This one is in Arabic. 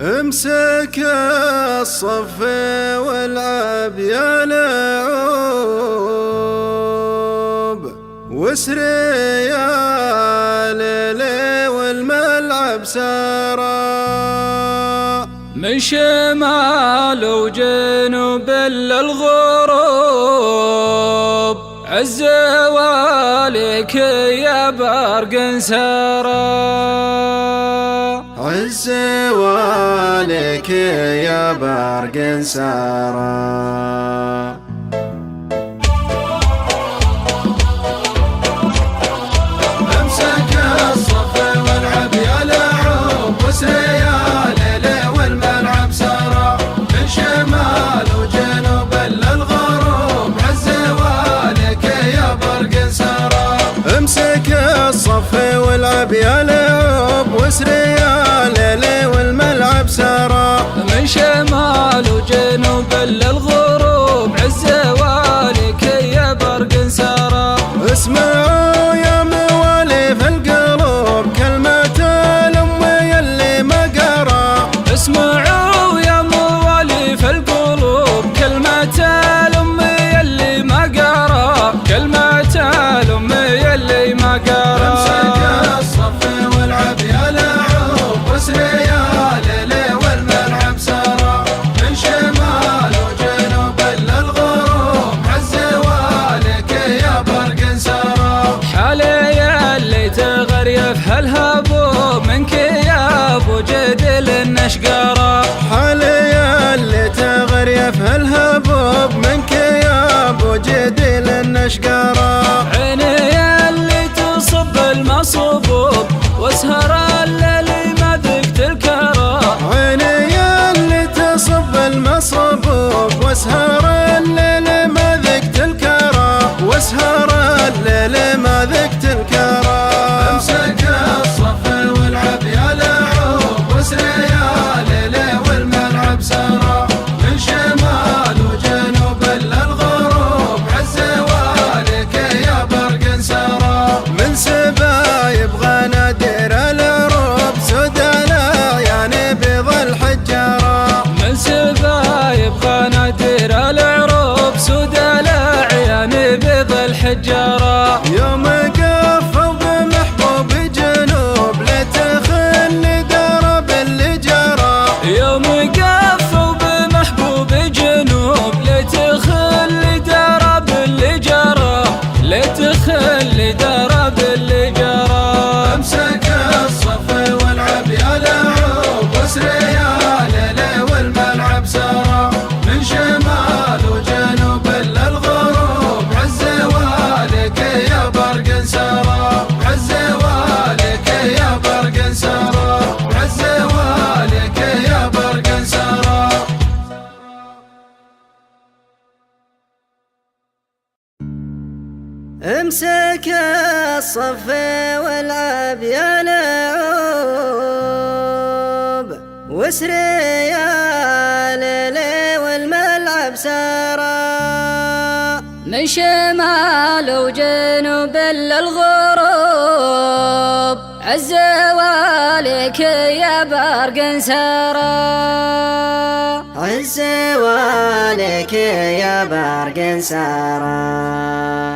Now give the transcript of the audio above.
امسك الصف والعب يا لعوب، واسري يا ليلي والملعب سارى. من شمال وجنوب للغروب، عز والك يا برق سارى. عز والك يا برق سارى. امسك الصف والعب يا لعوب، واسري يا ليلي والملعب سارى. من شمال وجنوب للغروب، عز والك يا برق سارى. امسك الصف والعب يا لعوب، واسري يا ليلي والملعب سارى. من شمال وجنوب للغروب، عز والك يا برق سارى. اسمعوا يا موالي في القلوب كلمة الأم يلي ما قرا. اسمعوا يا موالي في القلوب كلمة الأم يلي ما قرا. كلمة الأم يلي ما قرا. امسك الصف والعب يا لعوب، واسري يا ليلي والملعب سارى. من شمال وجنوب للغروب، عز والك يا برق سارى. حالي اللي تغريف هالهبوب، منك يا ابو جدل النشقارة. حالي اللي تغريف هالهبوب، منك يا ابو جدل النشقارة. عيني اللي تصب المصبوب، واسهر الليل ما ذقت الكرى. عيني اللي تصب المصبوب، واسهر الليل ما ذقت الكرى. واسهر الليل ما ذقت الكرى. امسك الصف والعب يا لعوب، واسري يا ليلي والملعب سارى. من شمال وجنوب للغروب، عز والك يا برق سارى. من سبايب غنادير العروب، سود الأعيان بيض الحجارة. من سبايب غنادير العروب، سود الأعيان بيض الحجارة. يوم قفوا بمحبوب جنوب، لتخل درب اللي جرى. يوم قفوا بمحبوب جنوب، لتخل درب اللي جرى. لتخل درب اللي جرى. امسك الصف والعب يا لعوب، واسري يا ليلي والملعب سارى. من شمال وجنوب للغروب، عز والك يا برق سارى. عز والك يا برق سارى. عز والك يا برق سارى. امسك الصف والعب يا لعوب، واسري يا ليلي والملعب سارى. من شمال وجنوب للغروب، عز والك يا برق سارى. عز والك يا برق سارى.